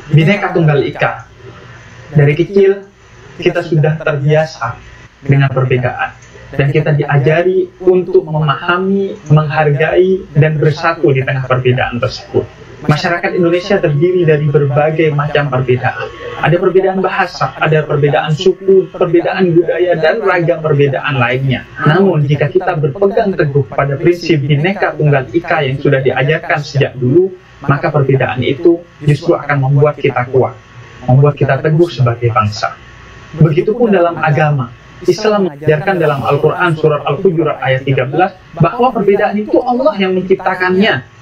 Bhinneka Tunggal Ika. Dari kecil kita sudah terbiasa dengan perbedaan, dan kita diajari untuk memahami, menghargai, dan bersatu di tengah perbedaan tersebut. Masyarakat Indonesia terdiri dari berbagai macam perbedaan. Ada perbedaan bahasa, ada perbedaan suku, perbedaan budaya, dan ragam perbedaan lainnya. Namun, jika kita berpegang teguh pada prinsip Bhinneka Tunggal Ika yang sudah diajarkan sejak dulu, maka perbedaan itu justru akan membuat kita kuat, membuat kita teguh sebagai bangsa. Begitupun dalam agama. Islam mengajarkan dalam Al-Quran surat Al-Hujurat ayat 13 bahwa perbedaan itu Allah yang menciptakannya.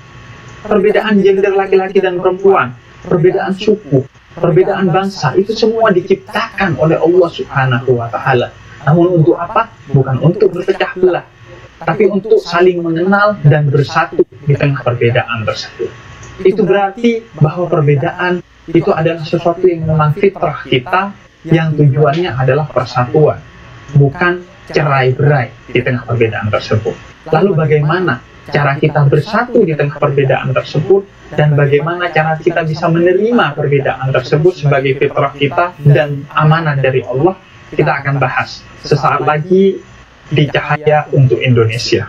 Perbedaan gender laki-laki dan perempuan, perbedaan suku, perbedaan bangsa, itu semua diciptakan oleh Allah Subhanahu wa Ta'ala. Namun untuk apa? Bukan untuk berpecah belah, tapi untuk saling mengenal dan bersatu di tengah perbedaan tersebut. Itu berarti bahwa perbedaan itu adalah sesuatu yang memang fitrah kita, yang tujuannya adalah persatuan, bukan cerai-berai di tengah perbedaan tersebut. Lalu bagaimana cara kita bersatu di tengah perbedaan tersebut, dan bagaimana cara kita bisa menerima perbedaan tersebut sebagai fitrah kita dan amanah dari Allah, kita akan bahas sesaat lagi di Cahaya untuk Indonesia.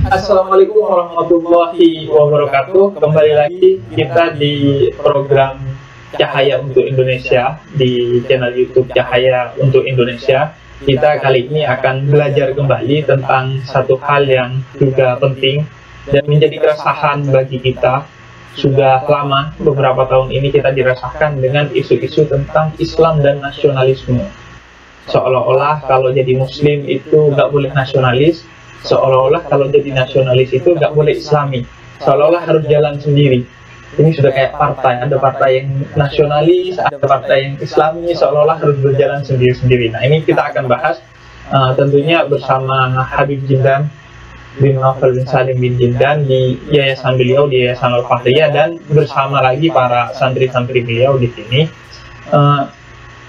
Assalamualaikum warahmatullahi wabarakatuh. Kembali lagi kita di program Cahaya untuk Indonesia di channel YouTube Cahaya untuk Indonesia. Kita kali ini akan belajar kembali tentang satu hal yang juga penting dan menjadi keresahan bagi kita. Sudah lama, beberapa tahun ini kita dirasakan dengan isu-isu tentang Islam dan nasionalisme. Seolah-olah kalau jadi Muslim itu nggak boleh nasionalis, seolah-olah kalau jadi nasionalis itu nggak boleh Islami, seolah-olah harus jalan sendiri. Ini sudah kayak partai, ada partai yang nasionalis, ada partai yang Islami, seolah-olah harus berjalan sendiri-sendiri. Nah, ini kita akan bahas tentunya bersama Habib Jindan bin Naufal bin Salim bin Jindan di yayasan beliau, di Yayasan Al-Fahriyah, dan bersama lagi para santri-santri beliau di sini.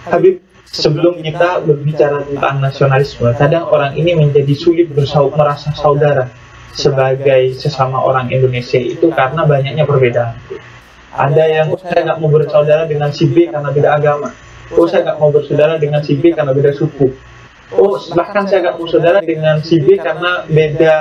Habib, sebelum kita berbicara tentang nasionalisme, kadang orang ini menjadi sulit merasa saudara sebagai sesama orang Indonesia itu karena banyaknya perbedaan. Ada yang, saya nggak mau bersaudara dengan si B karena beda agama. Saya nggak mau bersaudara dengan si B karena beda suku. Bahkan saya nggak mau bersaudara dengan si B karena beda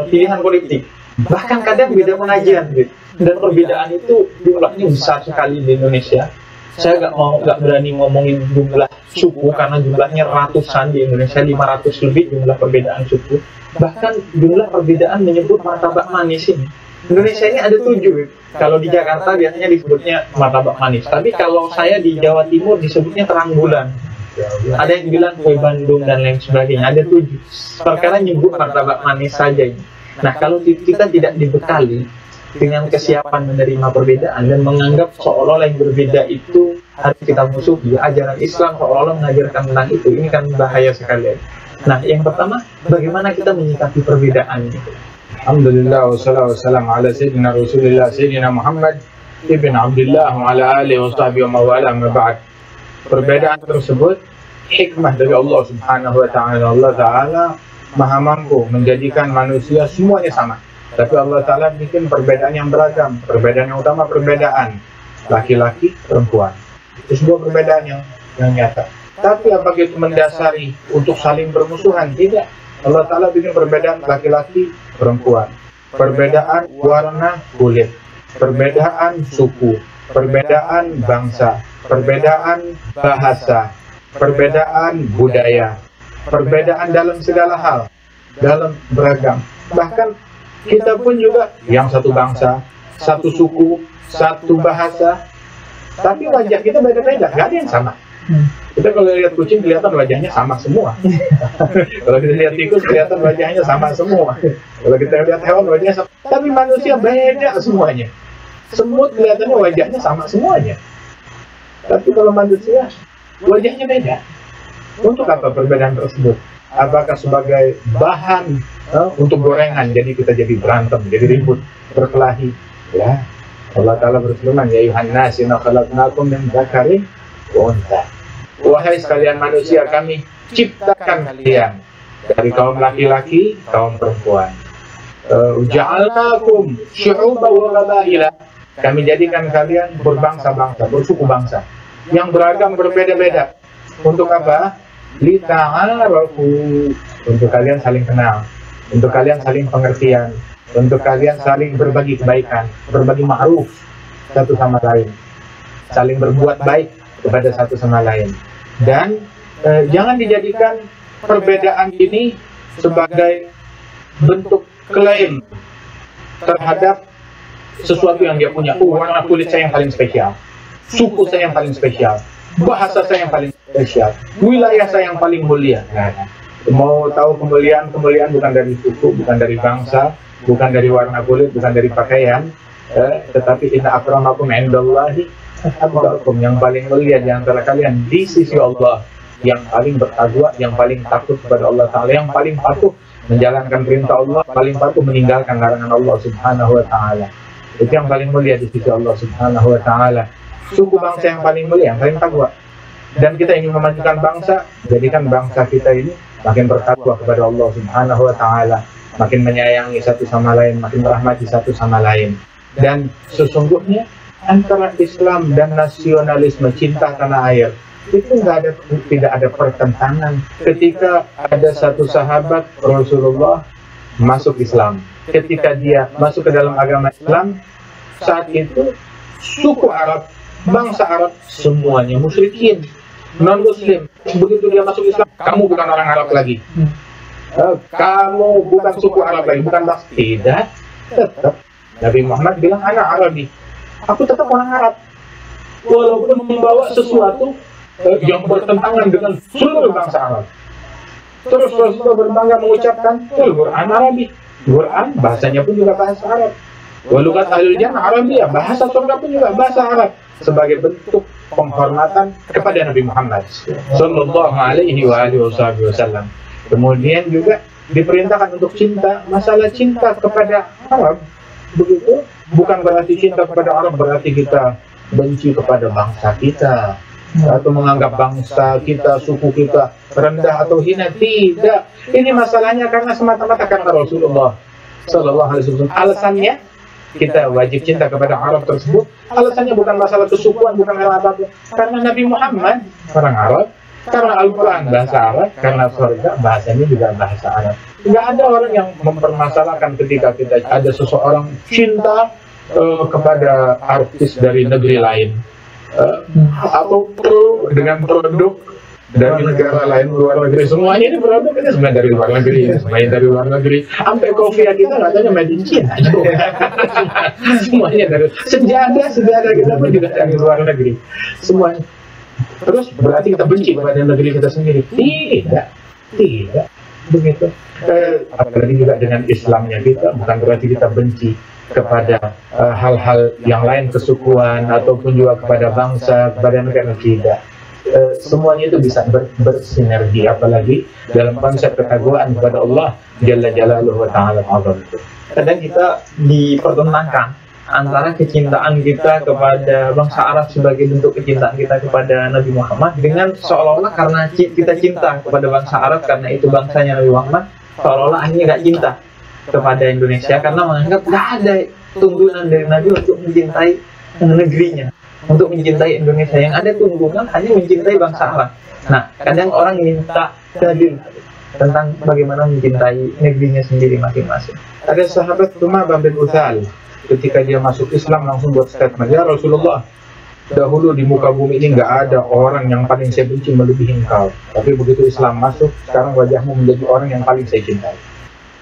pilihan politik. Bahkan kadang beda pengajian, gitu. Dan perbedaan itu jumlahnya besar sekali di Indonesia. Saya nggak berani ngomongin jumlah suku karena jumlahnya ratusan di Indonesia, 500 lebih jumlah perbedaan suku. Bahkan jumlah perbedaan menyebut martabak manis ini. Indonesia ini ada 7. Kalau di Jakarta biasanya disebutnya martabak manis. Tapi kalau saya di Jawa Timur disebutnya terang bulan. Ada yang bilang kue Bandung dan lain sebagainya. Ada 7. Perkara nyebut martabak manis saja ini. Nah, kalau kita tidak dibekali dengan kesiapan menerima perbedaan dan menganggap seolah-olah yang berbeda itu harus kita musuhi, ajaran Islam seolah-olah mengajarkan tentang itu, ini kan bahaya sekali. Nah, yang pertama, bagaimana kita menyikapi perbedaan itu? Alhamdulillah, wassalamualaikum ala sayyidina Rasulillah sayyidina Muhammad ibn Abdullah wa ala alihi wa sahbihi wa mawala ma ba'd. Perbedaan tersebut hikmah dari Allah Subhanahu wa ta'ala. Allah Ta'ala Maha mampu menjadikan manusia semuanya sama. Tapi Allah Ta'ala bikin perbedaan yang beragam. Perbedaan yang utama, perbedaan laki-laki, perempuan. Itu sebuah perbedaan yang nyata. Tapi apakah itu mendasari untuk saling bermusuhan? Tidak. Allah Ta'ala bikin perbedaan laki-laki, perempuan. Perbedaan warna kulit. Perbedaan suku. Perbedaan bangsa. Perbedaan bahasa. Perbedaan budaya. Perbedaan dalam segala hal. Dalam beragam. Bahkan kita pun juga yang satu bangsa, satu suku, satu bahasa, tapi wajah kita beda-beda, nggak ada yang sama. Kita kalau lihat kucing kelihatan wajahnya sama semua. Kalau kita lihat tikus kelihatan wajahnya sama semua. Kalau kita lihat hewan wajahnya sama. Tapi manusia beda semuanya. Semut kelihatannya wajahnya sama semuanya. Tapi kalau manusia wajahnya beda. Untuk apa perbedaan tersebut? apakah sebagai bahan untuk gorengan, jadi kita jadi berantem, jadi ribut, berkelahi. Ya, Allah Ta'ala berfirman, ya ayuhan nas, inna khalaqnakum min dzakarin wa untha. Wahai sekalian manusia, kami ciptakan kalian dari kaum laki-laki, kaum perempuan. Ja'alnakum syu'uban wa qabaila. Kami jadikan kalian berbangsa-bangsa, bersuku bangsa yang beragam, berbeda-beda. Untuk apa? Lita'arafu, untuk kalian saling kenal, untuk kalian saling pengertian, untuk kalian saling berbagi kebaikan, berbagi ma'ruf satu sama lain, saling berbuat baik kepada satu sama lain. Dan jangan dijadikan perbedaan ini sebagai bentuk klaim terhadap sesuatu yang dia punya. Warna kulit saya yang paling spesial, suku saya yang paling spesial, bahasa saya yang paling spesial, wilayah saya yang paling mulia. Nah, mau tahu kemuliaan bukan dari suku, bukan dari bangsa, bukan dari warna kulit, bukan dari pakaian, tetapi inna akramakum indallahi atqakum, yang paling mulia di antara kalian di sisi Allah, yang paling bertakwa, yang paling takut kepada Allah Ta'ala, yang paling patuh menjalankan perintah Allah, paling patuh meninggalkan larangan Allah Subhanahu wa Ta'ala. Itu yang paling mulia di sisi Allah Subhanahu wa Ta'ala. Suku bangsa yang paling mulia, yang paling takwa. Dan kita ingin memajukan bangsa, jadikan bangsa kita ini makin bertakwa kepada Allah Subhanahu wa Ta'ala, makin menyayangi satu sama lain, makin merahmati satu sama lain. Dan sesungguhnya antara Islam dan nasionalisme, cinta tanah air, itu tidak ada pertentangan. Ketika ada satu sahabat Rasulullah masuk Islam, ketika dia masuk ke dalam agama Islam, saat itu suku Arab, bangsa Arab semuanya musyrikin, non muslim. Begitu dia masuk Islam, kamu bukan orang Arab lagi, kamu bukan suku Arab lagi, bukan bangsa. Tidak, tetap Nabi Muhammad bilang, anak Arabi, aku tetap orang Arab, walaupun membawa sesuatu yang bertentangan dengan seluruh bangsa Arab. Terus Rasulullah berbangga mengucapkan Al-Quran Arabi. Quran bahasanya pun juga bahasa Arab. Walukat ahlul jannah Arabiyah, bahasa surga pun juga bahasa Arab, sebagai bentuk penghormatan kepada Nabi Muhammad Sallallahu Alaihi Wasallam. Kemudian juga diperintahkan untuk cinta. Masalah cinta kepada Arab, begitu, bukan berarti cinta kepada Arab berarti kita benci kepada bangsa kita, atau menganggap bangsa kita, suku kita rendah atau hina. Tidak, ini masalahnya karena semata-mata karena Rasulullah Sallallahu Alaihi Wasallam. Alasannya kita wajib cinta kepada Arab tersebut, alasannya bukan masalah kesukuan, bukan karena apa-apa, karena Nabi Muhammad orang Arab, karena Al-Quran bahasa Arab, karena surga bahasanya juga bahasa Arab. Tidak ada orang yang mempermasalahkan ketika kita ada seseorang cinta kepada artis dari negeri lain, atau pro dengan produk dari negara lain, luar negeri. Semuanya ini produk ini sebenarnya dari luar negeri, semuanya dari luar negeri. Sampai kopi kita katanya made in China. Semuanya dari sejadah kita pun juga dari luar negeri. Semuanya. Terus berarti kita benci kepada negeri kita sendiri? Tidak begitu. Apalagi juga dengan Islamnya kita, bukan berarti kita benci kepada hal-hal yang lain, kesukuan ataupun juga kepada bangsa, kepada negara. Tidak. Semuanya itu bisa bersinergi, apalagi dalam konsep ketakwaan kepada Allah Jalla Jalaluhu wa Ta'ala. Kadang kita dipertentangkan antara kecintaan kita kepada bangsa Arab sebagai bentuk kecintaan kita kepada Nabi Muhammad, dengan seolah-olah karena kita cinta kepada bangsa Arab karena itu bangsanya Nabi Muhammad, seolah-olah akhirnya nggak cinta kepada Indonesia karena menganggap nggak ada tuntunan dari Nabi untuk mencintai negerinya, untuk mencintai Indonesia. Yang ada tuntunan hanya mencintai bangsa Arab. Nah, kadang orang minta dalil tentang bagaimana mencintai negerinya sendiri masing-masing. Ada sahabat Tsumabah bin Utsal, ketika dia masuk Islam langsung buat statement, ya Rasulullah, dahulu di muka bumi ini nggak ada orang yang paling saya benci melebihi engkau, tapi begitu Islam masuk, sekarang wajahmu menjadi orang yang paling saya cintai.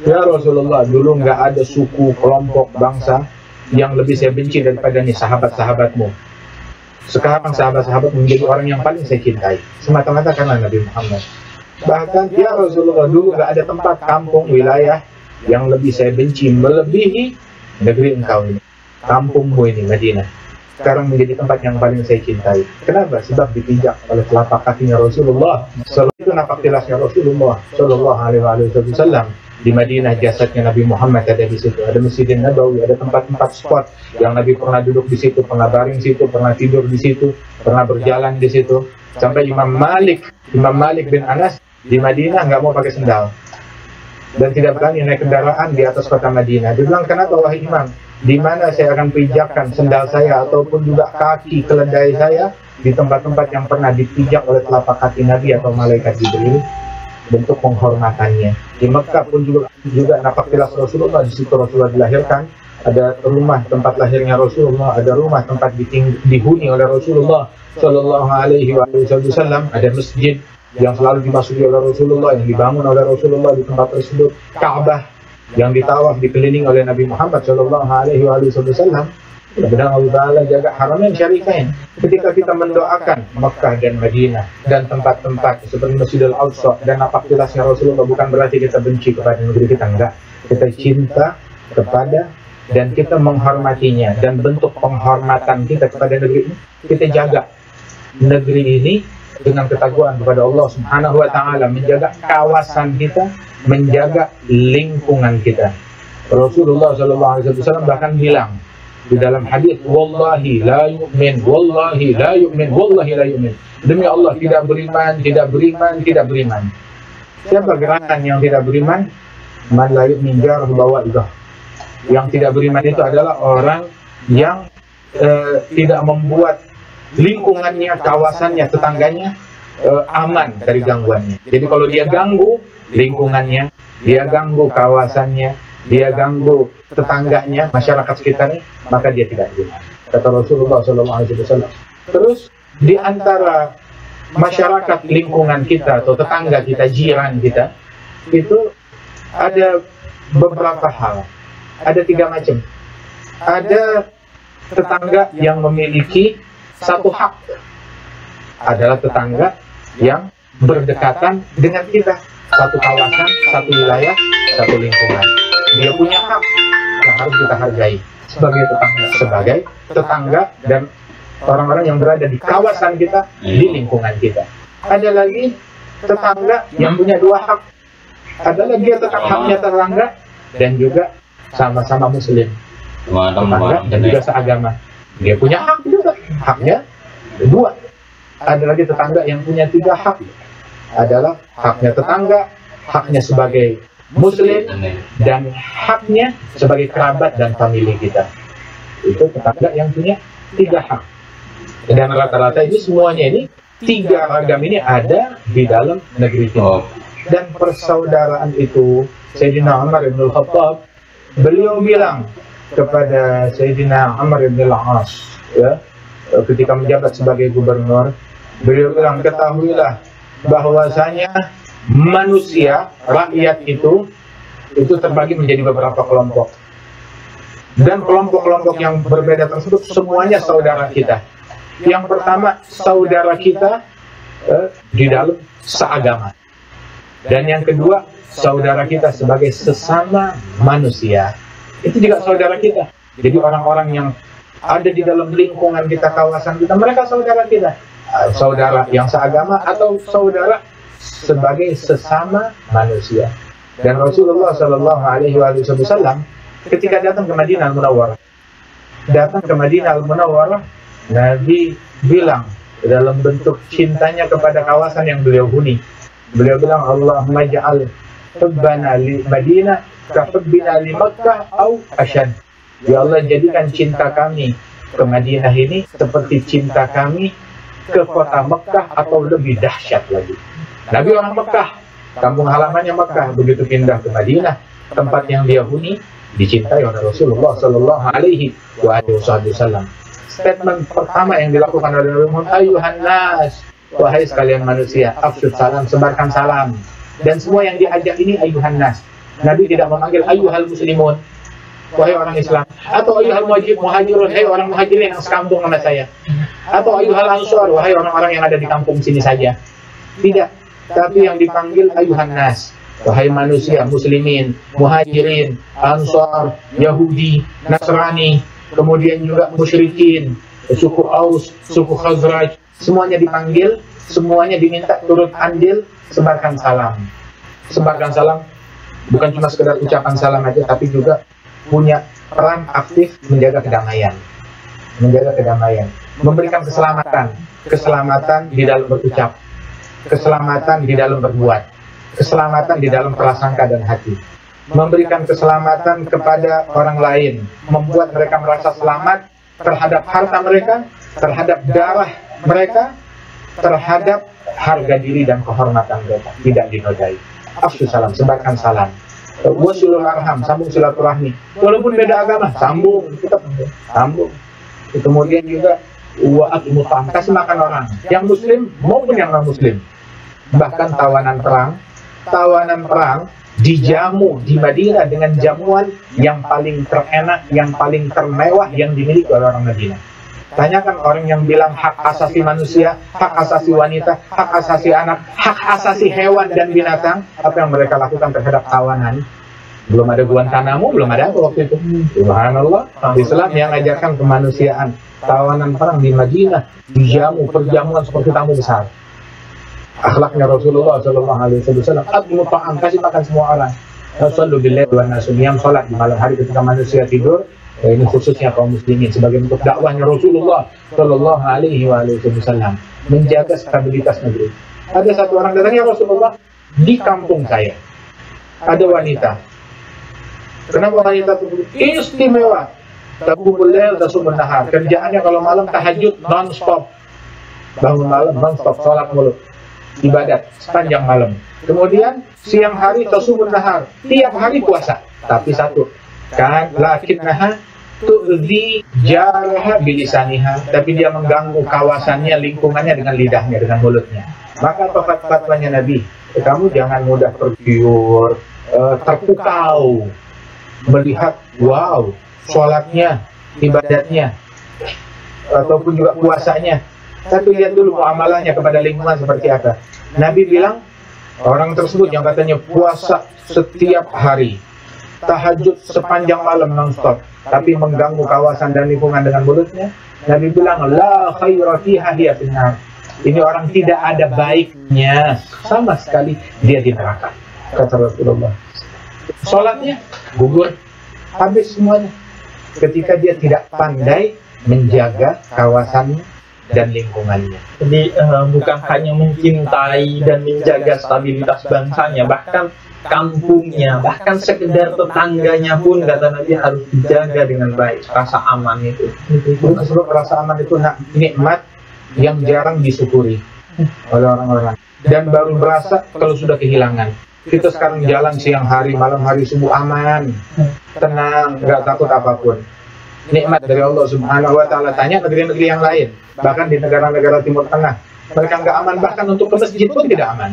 Ya Rasulullah, dulu nggak ada suku, kelompok, bangsa yang lebih saya benci daripada nih sahabat-sahabatmu. Sekarang sahabat-sahabat menjadi orang yang paling saya cintai, semata-mata karena Nabi Muhammad. Bahkan ya Rasulullah, dulu nggak ada tempat, kampung, wilayah yang lebih saya benci melebihi negeri engkau ini, kampungmu ini, Madinah. sekarang menjadi tempat yang paling saya cintai. Kenapa? Sebab dipijak oleh telapak kakinya Rasulullah. Selalu itu napak tilasnya Rasulullah Sallallahu Alaihi Wasallam. Di Madinah jasadnya Nabi Muhammad ada di situ. Ada Masjidin Nabawi, ada tempat-tempat spot yang Nabi pernah duduk di situ, pernah baring di situ, pernah tidur di situ, pernah berjalan di situ. Sampai Imam Malik bin Anas di Madinah nggak mau pakai sendal dan tidak berani naik kendaraan di atas kota Madinah. Dia bilang, kenapa wahai Imam? Di mana saya akan pijakkan sendal saya ataupun juga kaki keledai saya di tempat-tempat yang pernah dipijak oleh telapak kaki Nabi atau malaikat Jibril? Bentuk penghormatannya. Di Mekah pun juga napak tilas Rasulullah, di situ Rasulullah dilahirkan. Ada rumah tempat lahirnya Rasulullah, ada rumah tempat dihuni oleh Rasulullah Sallallahu Alaihi Wasallam, ada masjid yang selalu dimasuki oleh Rasulullah, yang dibangun oleh Rasulullah di tempat tersebut, Ka'bah yang ditawaf dikelilingi oleh Nabi Muhammad Sallallahu Alaihi Wasallam. Mudah-mudahan Allah Ta'ala jaga Haramain Syarifain. Ketika kita mendoakan Mekah dan Madinah dan tempat-tempat seperti Masjidil Aqsa dan napak tilasnya Rasulullah, bukan berarti kita benci kepada negeri kita, enggak. Kita cinta kepada dan kita menghormatinya, dan bentuk penghormatan kita kepada negeri ini, kita jaga negeri ini dengan ketakwaan kepada Allah Subhanahu wa Ta'ala, menjaga kawasan kita, menjaga lingkungan kita. Rasulullah SAW bahkan bilang di dalam hadis, wallahi la yu'min, wallahi la yu'min, wallahi la yu'min. Demi Allah tidak beriman, tidak beriman, tidak beriman. Siapa gerangan yang tidak beriman? Man la yu'min jarahu bawa'idah. Yang tidak beriman itu adalah orang yang tidak membuat lingkungannya, kawasannya, tetangganya aman dari gangguannya. Jadi kalau dia ganggu lingkungannya, dia ganggu kawasannya, dia ganggu tetangganya, masyarakat sekitarnya, maka dia tidak beriman. Kata Rasulullah SAW. Terus di antara masyarakat lingkungan kita atau tetangga kita, jiran kita, itu ada beberapa hal. Ada 3 macam. Ada tetangga yang memiliki satu hak, adalah tetangga yang berdekatan dengan kita, satu kawasan, satu wilayah, satu lingkungan. Dia punya hak yang harus kita hargai sebagai tetangga dan orang-orang yang berada di kawasan kita, di lingkungan kita. Ada lagi tetangga yang punya 2 hak, adalah dia tetap haknya tetangga dan juga sama-sama muslim, tetangga dan juga seagama. Dia punya hak juga, haknya 2. Ada lagi tetangga yang punya 3 hak, adalah haknya tetangga, haknya sebagai muslim, dan haknya sebagai kerabat dan famili kita. Itu tetangga yang punya 3 hak. Dan rata-rata ini semuanya ini 3 ragam ini ada di dalam negeri kita. Dan persaudaraan itu, Sayyidina Umar bin Khattab, beliau bilang kepada Sayyidina Amr bin Al-As, ya, ketika menjabat sebagai gubernur, beliau bilang, ketahuilah bahwasanya manusia, rakyat itu terbagi menjadi beberapa kelompok. Dan kelompok-kelompok yang berbeda tersebut semuanya saudara kita. Yang pertama, saudara kita di dalam seagama. Dan yang kedua, saudara kita sebagai sesama manusia. Itu juga saudara kita. Jadi orang-orang yang ada di dalam lingkungan kita, kawasan kita, mereka saudara kita. Saudara yang seagama atau saudara sebagai sesama manusia. Dan Rasulullah Sallallahu Alaihi Wasallam ketika datang ke Madinah Al-Munawwarah, Nabi bilang dalam bentuk cintanya kepada kawasan yang beliau huni, beliau bilang, Allahumma ja'al hubbana li Madinah ka hubbina li Makkah au asyad. Ya Allah, jadikan cinta kami ke Madinah ini seperti cinta kami ke kota Mekah atau lebih dahsyat lagi. Nabi orang Mekah, kampung halamannya Mekah, begitu pindah ke Madinah, tempat yang dia huni, dicintai oleh Rasulullah Sallallahu Alaihi Wasallam. Statement pertama yang dilakukan oleh Nabi Muhammad, ayuhan nas, wahai sekalian manusia, afsyud salam, sebarkan salam. Dan semua yang diajak ini ayuhan nas. Nabi tidak memanggil ayuhal muslimun, wahai orang Islam, atau ayuhal muhajirun, hai orang muhajirin yang sekampung sama saya, atau ayuhal ansor, wahai orang-orang yang ada di kampung sini saja. Tidak, tapi yang dipanggil ayuhan nas, wahai manusia, muslimin, muhajirin, ansor, Yahudi, Nasrani, kemudian juga musyrikin, suku Aus, suku Khazraj, semuanya dipanggil, semuanya diminta turut andil, sebarkan salam. Sebarkan salam, bukan cuma sekedar ucapan salam aja, tapi juga punya peran aktif menjaga kedamaian. Menjaga kedamaian, memberikan keselamatan. Keselamatan di dalam berucap, keselamatan di dalam berbuat, keselamatan di dalam prasangka dan hati. Memberikan keselamatan kepada orang lain, membuat mereka merasa selamat terhadap harta mereka, terhadap darah mereka, terhadap harga diri dan kehormatan mereka, tidak dinodai. Afshu salam, sebarkan salam. Wasilul arham, sambung silaturahmi. Walaupun beda agama, sambung, kita sambung. Kemudian juga wa'atimut ta'am, kasih makan orang yang muslim maupun yang non muslim. Bahkan tawanan perang dijamu di Madinah dengan jamuan yang paling terenak, yang paling termewah yang dimiliki oleh orang Madinah. Tanyakan orang yang bilang hak asasi manusia, hak asasi wanita, hak asasi anak, hak asasi hewan dan binatang, apa yang mereka lakukan terhadap tawanan. Belum ada Guantanamo, belum ada waktu itu. Subhanallah, Islam yang ajarkan kemanusiaan. Tawanan perang di Madinah, dijamu, perjamuan seperti tamu besar. Akhlaknya Rasulullah SAW. Atimut ta'am, kasih makan semua orang. Sallu billahi wa nasu niyam, salat di malam hari ketika manusia tidur. Ini khususnya kaum muslimin sebagai bentuk dakwahnya Rasulullah SAW, menjaga stabilitas negeri. Ada satu orang datang, ya Rasulullah, di kampung saya ada wanita. Kenapa wanita itu istimewa? Taqumul lail tasumun nahar. Kerjaannya kalau malam tahajud non-stop. Bangun malam non-stop, salat mulu. Ibadat sepanjang malam. Kemudian siang hari tasumun nahar. Tiap hari puasa. Tapi satu, kan lakinnaha tu'dhi jaraha bilisaniha. Tapi dia mengganggu kawasannya, lingkungannya dengan lidahnya, dengan mulutnya. Maka fatwanya Nabi, kamu jangan mudah tergiur, terpukau melihat, wow, sholatnya, ibadatnya, ataupun juga puasanya. Tapi lihat dulu muamalahnya kepada lingkungan seperti apa. Nabi bilang, orang tersebut yang katanya puasa setiap hari, tahajud sepanjang malam non-stop, tapi mengganggu kawasan dan lingkungan dengan mulutnya, Nabi bilang, la khaira fiha hiya finnar. Ini orang tidak ada baiknya sama sekali, dia di neraka, kata Rasulullah. Sholatnya gugur, habis semuanya, ketika dia tidak pandai menjaga kawasannya dan lingkungannya. Jadi bukan hanya mencintai dan menjaga stabilitas bangsanya, bahkan kampungnya, bahkan sekedar tetangganya pun kata Nabi harus dijaga dengan baik. Rasa aman itu. Sebab rasa aman itu nikmat yang jarang disyukuri oleh orang-orang, dan baru berasa kalau sudah kehilangan. Kita sekarang jalan siang hari, malam hari, subuh aman, tenang, nggak takut apapun. Nikmat dari Allah Subhanahu wa Ta'ala. Tanya negeri-negeri yang lain, bahkan di negara-negara Timur Tengah, mereka nggak aman, bahkan untuk ke masjid pun tidak aman,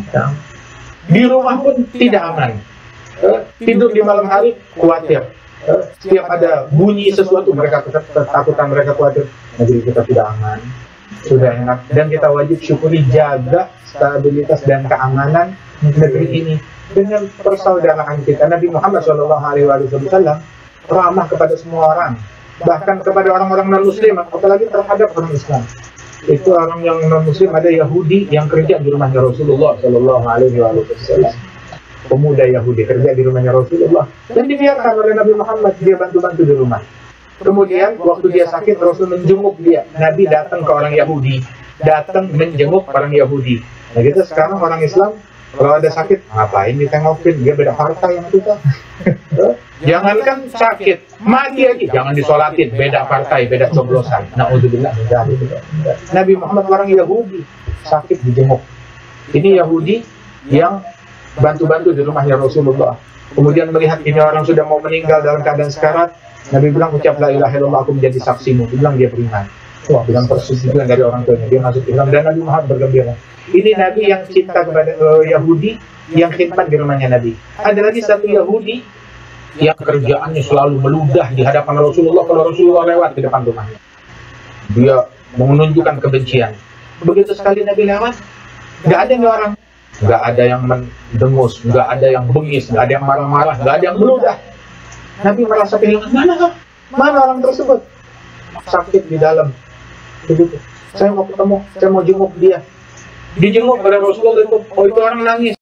di rumah pun tidak aman. Tidur di malam hari khawatir, setiap ada bunyi sesuatu mereka ketakutan, mereka khawatir. Negeri kita tidak aman, sudah enak, dan kita wajib syukuri, jaga stabilitas dan keamanan negeri ini dengan persaudaraan kita. Nabi Muhammad SAW ramah kepada semua orang, bahkan kepada orang-orang non-muslim, apalagi terhadap orang Islam. Itu orang yang non-muslim, ada Yahudi yang kerja di rumahnya Rasulullah SAW. Pemuda Yahudi kerja di rumahnya Rasulullah, dan dibiarkan oleh Nabi Muhammad, dia bantu-bantu di rumah. Kemudian waktu dia sakit, Rasul menjenguk dia. Nabi datang ke orang Yahudi, datang menjenguk orang Yahudi. Nah kita sekarang orang Islam, kalau ada sakit, ngapain ditengokin? Dia beda partai yang kita. Jangankan sakit, mati aja jangan disolatin, beda partai, beda coblosan. Na'udzubillah. Nabi Muhammad orang Yahudi, sakit dijenguk. Ini Yahudi yang bantu-bantu di rumahnya Rasulullah. Kemudian melihat ini orang sudah mau meninggal dalam keadaan sekarat, Nabi bilang, ucap la ilaha illallah, aku menjadi saksimu. Dia bilang dia beriman. Wah, bilang persetujuan dari orang tuanya, dia masuk Islam, dan Nabi Muhammad bergembira. Ini Nabi yang cinta kepada Yahudi, yang khidmat di rumahnya Nabi. Ada lagi satu Yahudi yang kerjaannya selalu meludah di hadapan Rasulullah kalau Rasulullah lewat di depan rumahnya. Dia menunjukkan kebencian. Begitu sekali Nabi lewat, nggak ada nih orang, nggak ada yang mendengus, nggak ada yang bengis, nggak ada yang marah-marah, nggak ada yang meludah. Nabi merasa kehilangan, mana orang tersebut? Sakit di dalam begitu. Saya mau ketemu, saya mau jenguk dia. Dijenguk oleh Rasulullah itu, oh itu orang nangis.